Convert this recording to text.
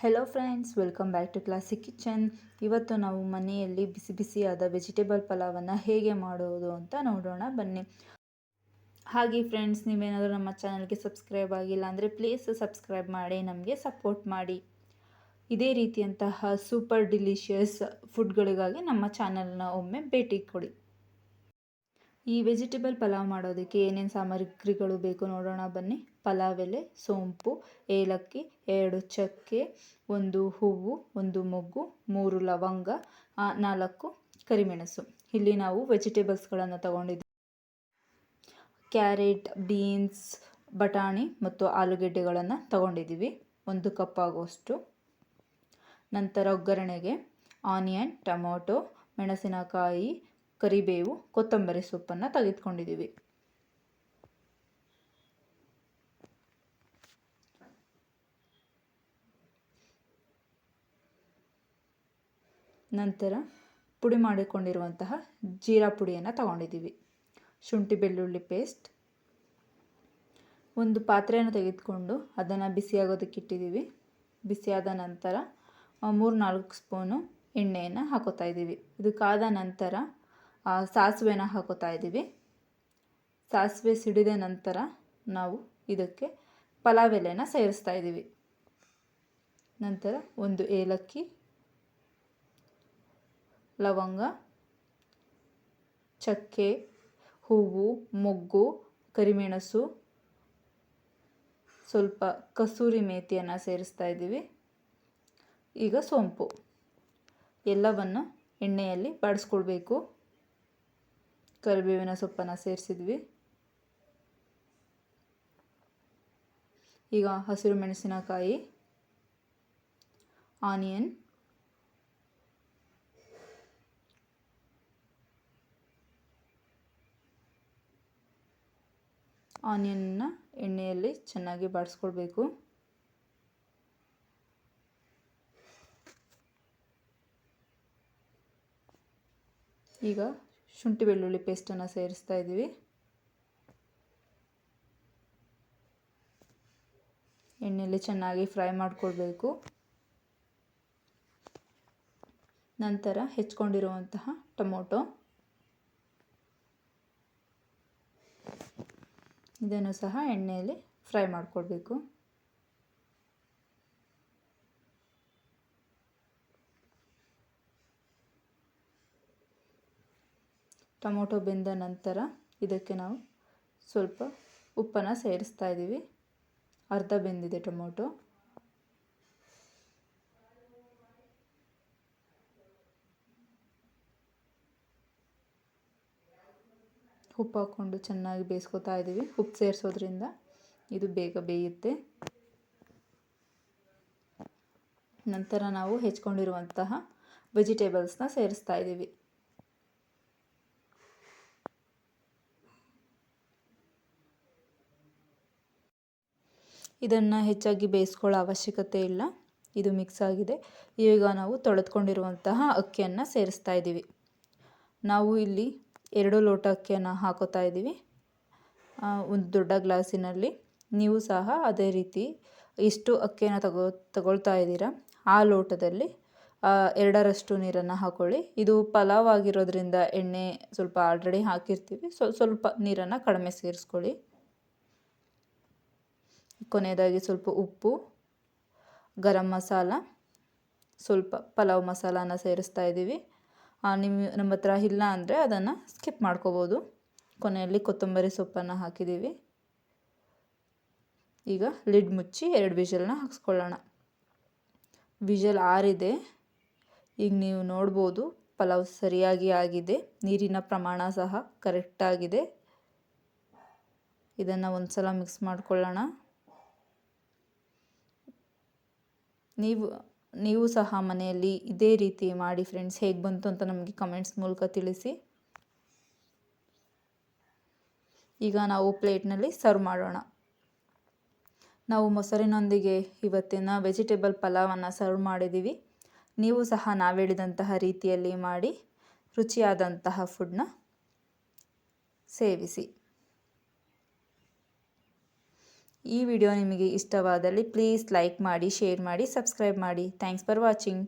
Hello friends, welcome back to classic kitchen. ಇವತ್ತು ನಾವು ಮನೆಯಲ್ಲಿ ಬಿಸಿ ಬಿಸಿಯಾದ ವೆಜಿಟೇಬಲ್ ಪಲಾವನ್ನು ಹೇಗೆ ಮಾಡೋದು ಅಂತ ನೋಡೋಣ ಬನ್ನಿ. ಹಾಗೆ ಫ್ರೆಂಡ್ಸ್, ನೀವೇನಾದರೂ ನಮ್ಮ ಚಾನಲ್ಗೆ ಸಬ್ಸ್ಕ್ರೈಬ್ ಆಗಿಲ್ಲ ಅಂದರೆ ಪ್ಲೀಸ್ ಸಬ್ಸ್ಕ್ರೈಬ್ ಮಾಡಿ ನಮಗೆ ಸಪೋರ್ಟ್ ಮಾಡಿ. ಇದೇ ರೀತಿಯಂತಹ ಸೂಪರ್ ಡಿಲಿಷಿಯಸ್ ಫುಡ್ಗಳಿಗಾಗಿ ನಮ್ಮ ಚಾನಲ್ನ ಒಮ್ಮೆ ಭೇಟಿ ಕೊಡಿ. ಈ ವೆಜಿಟೇಬಲ್ ಪಲಾವ್ ಮಾಡೋದಕ್ಕೆ ಏನೇನು ಸಾಮಗ್ರಿಗಳು ಬೇಕು ನೋಡೋಣ ಬನ್ನಿ. ಪಲಾವ್ ಎಲೆ, ಸೋಂಪು, ಏಲಕ್ಕಿ, 2 ಚಕ್ಕೆ, 1 ಹೂವು, 1 ಮೊಗ್ಗು, 3 ಲವಂಗ, 4 ಕರಿಮೆಣಸು. ಇಲ್ಲಿ ನಾವು ವೆಜಿಟೇಬಲ್ಸ್ಗಳನ್ನು ತಗೊಂಡಿದ್ದೀವಿ. ಕ್ಯಾರೆಟ್, ಬೀನ್ಸ್, ಬಟಾಣಿ ಮತ್ತು ಆಲೂಗೆಡ್ಡೆಗಳನ್ನು ತಗೊಂಡಿದ್ದೀವಿ, 1 ಕಪ್ ಆಗುವಷ್ಟು. ನಂತರ ಒಗ್ಗರಣೆಗೆ ಆನಿಯನ್, ಟೊಮೊಟೊ, ಮೆಣಸಿನಕಾಯಿ, ಕರಿಬೇವು, ಕೊತ್ತಂಬರಿ ಸೊಪ್ಪನ್ನು ತೆಗೆದುಕೊಂಡಿದ್ದೀವಿ. ನಂತರ ಪುಡಿ ಮಾಡಿಕೊಂಡಿರುವಂತಹ ಜೀರಾ ಪುಡಿಯನ್ನು ತಗೊಂಡಿದ್ದೀವಿ. ಶುಂಠಿ ಬೆಳ್ಳುಳ್ಳಿ ಪೇಸ್ಟ್. ಒಂದು ಪಾತ್ರೆಯನ್ನು ತೆಗೆದುಕೊಂಡು ಅದನ್ನು ಬಿಸಿಯಾಗೋದಕ್ಕೆ ಇಟ್ಟಿದ್ದೀವಿ. ಬಿಸಿಯಾದ ನಂತರ 3-4 ಸ್ಪೂನು ಎಣ್ಣೆಯನ್ನು ಹಾಕೋತಾ ಇದ್ದೀವಿ. ಇದು ಕಾದ ನಂತರ ಸಾಸಿವೆನ ಹಾಕೋತಾ ಇದ್ದೀವಿ. ಸಾಸಿವೆ ಸಿಡಿದ ನಂತರ ನಾವು ಇದಕ್ಕೆ ಪಲಾವ್ ಎಲೆನ ಸೇರಿಸ್ತಾ ಇದ್ದೀವಿ. ನಂತರ 1 ಏಲಕ್ಕಿ, ಲವಂಗ, ಚಕ್ಕೆ, ಹೂವು, ಮೊಗ್ಗು, ಕರಿಮೆಣಸು, ಸ್ವಲ್ಪ ಕಸೂರಿ ಮೇಥಿಯನ್ನು ಸೇರಿಸ್ತಾ ಇದ್ದೀವಿ. ಈಗ ಸೋಂಪು ಎಲ್ಲವನ್ನು ಎಣ್ಣೆಯಲ್ಲಿ ಬಾಡಿಸ್ಕೊಳ್ಬೇಕು. ಕರಿಬೇವಿನ ಸೊಪ್ಪನ್ನು ಸೇರಿಸಿದ್ವಿ. ಈಗ ಹಸಿರು ಮೆಣಸಿನಕಾಯಿ, ಆನಿಯನ್, ಆನಿಯನ್ನ ಎಣ್ಣೆಯಲ್ಲಿ ಚೆನ್ನಾಗಿ ಬಾಡಿಸ್ಕೊಳ್ಬೇಕು. ಈಗ ಶುಂಠಿ ಬೆಳ್ಳುಳ್ಳಿ ಪೇಸ್ಟನ್ನು ಸೇರಿಸ್ತಾ ಇದ್ದೀವಿ. ಎಣ್ಣೆಯಲ್ಲಿ ಚೆನ್ನಾಗಿ ಫ್ರೈ ಮಾಡಿಕೊಳ್ಬೇಕು. ನಂತರ ಹೆಚ್ಚಿಕೊಂಡಿರುವಂತಹ ಟೊಮೊಟೊ, ಇದನ್ನು ಸಹ ಎಣ್ಣೆಯಲ್ಲಿ ಫ್ರೈ ಮಾಡಿಕೊಳ್ಬೇಕು. ಟೊಮೊಟೊ ಬೆಂದ ನಂತರ ಇದಕ್ಕೆ ನಾವು ಸ್ವಲ್ಪ ಉಪ್ಪನ್ನು ಸೇರಿಸ್ತಾ ಇದ್ದೀವಿ. ಅರ್ಧ ಬೆಂದಿದೆ ಟೊಮೊಟೊ. ಉಪ್ಪು ಹಾಕ್ಕೊಂಡು ಚೆನ್ನಾಗಿ ಬೇಯಿಸ್ಕೊತಾ ಇದ್ದೀವಿ. ಉಪ್ಪು ಸೇರಿಸೋದ್ರಿಂದ ಇದು ಬೇಗ ಬೇಯುತ್ತೆ. ನಂತರ ನಾವು ಹೆಚ್ಚಿಕೊಂಡಿರುವಂತಹ ವೆಜಿಟೇಬಲ್ಸ್ನ ಸೇರಿಸ್ತಾ ಇದ್ದೀವಿ. ಇದನ್ನು ಹೆಚ್ಚಾಗಿ ಬೇಯಿಸ್ಕೊಳ್ಳೋ ಅವಶ್ಯಕತೆ ಇಲ್ಲ. ಇದು ಮಿಕ್ಸ್ ಆಗಿದೆ. ಈಗ ನಾವು ತೊಳೆದುಕೊಂಡಿರುವಂತಹ ಅಕ್ಕಿಯನ್ನು ಸೇರಿಸ್ತಾ ಇದ್ದೀವಿ. ನಾವು ಇಲ್ಲಿ 2 ಲೋಟ ಅಕ್ಕಿಯನ್ನು ಹಾಕೋತಾ ಇದ್ದೀವಿ, ಒಂದು ದೊಡ್ಡ ಗ್ಲಾಸಿನಲ್ಲಿ. ನೀವು ಸಹ ಅದೇ ರೀತಿ ಎಷ್ಟು ಅಕ್ಕಿಯನ್ನು ತಗೊಳ್ತಾ ಇದ್ದೀರಾ ಆ ಲೋಟದಲ್ಲಿ 2ರಷ್ಟು ನೀರನ್ನು ಹಾಕೊಳ್ಳಿ. ಇದು ಪಲಾವ್ ಆಗಿರೋದ್ರಿಂದ ಎಣ್ಣೆ ಸ್ವಲ್ಪ ಆಲ್ರೆಡಿ ಹಾಕಿರ್ತೀವಿ, ಸ್ವಲ್ಪ ನೀರನ್ನು ಕಡಿಮೆ ಸೇರಿಸ್ಕೊಳ್ಳಿ. ಕೊನೆಯದಾಗಿ ಸ್ವಲ್ಪ ಉಪ್ಪು, ಗರಂ ಮಸಾಲ, ಸ್ವಲ್ಪ ಪಲಾವ್ ಮಸಾಲಾನ ಸೇರಿಸ್ತಾ ಇದ್ದೀವಿ. ನಮ್ಮ ಹತ್ರ ಇಲ್ಲ ಅಂದರೆ ಅದನ್ನು ಸ್ಕಿಪ್ ಮಾಡ್ಕೋಬೋದು. ಕೊನೆಯಲ್ಲಿ ಕೊತ್ತಂಬರಿ ಸೊಪ್ಪನ್ನು ಹಾಕಿದ್ದೀವಿ. ಈಗ ಲಿಡ್ ಮುಚ್ಚಿ 2 ವಿಷಲ್ನ ಹಾಕ್ಸ್ಕೊಳ್ಳೋಣ. ವಿಷಲ್ ಆರಿದೆ. ಈಗ ನೀವು ನೋಡ್ಬೋದು ಪಲಾವ್ ಸರಿಯಾಗಿ ಆಗಿದೆ. ನೀರಿನ ಪ್ರಮಾಣ ಸಹ ಕರೆಕ್ಟಾಗಿದೆ. ಇದನ್ನು ಒಂದು ಸಲ ಮಿಕ್ಸ್ ಮಾಡ್ಕೊಳ್ಳೋಣ. ನೀವು ಸಹ ಮನೆಯಲ್ಲಿ ಇದೇ ರೀತಿ ಮಾಡಿ ಫ್ರೆಂಡ್ಸ್. ಹೇಗೆ ಬಂತು ಅಂತ ನಮಗೆ ಕಮೆಂಟ್ಸ್ ಮೂಲಕ ತಿಳಿಸಿ. ಈಗ ನಾವು ಪ್ಲೇಟ್ನಲ್ಲಿ ಸರ್ವ್ ಮಾಡೋಣ. ನಾವು ಮೊಸರಿನೊಂದಿಗೆ ಇವತ್ತಿನ ವೆಜಿಟೇಬಲ್ ಪಲಾವನ್ನು ಸರ್ವ್ ಮಾಡಿದ್ದೀವಿ. ನೀವು ಸಹ ನಾವು ಹೇಳಿದಂತಹ ರೀತಿಯಲ್ಲಿ ಮಾಡಿ ರುಚಿಯಾದಂತಹ ಫುಡ್ನ ಸೇವಿಸಿ. ಈ ವಿಡಿಯೋ ನಿಮಗೆ ಇಷ್ಟವಾದಲ್ಲಿ ಪ್ಲೀಸ್ ಲೈಕ್ ಮಾಡಿ, ಶೇರ್ ಮಾಡಿ, ಸಬ್ಸ್ಕ್ರೈಬ್ ಮಾಡಿ. Thanks for watching.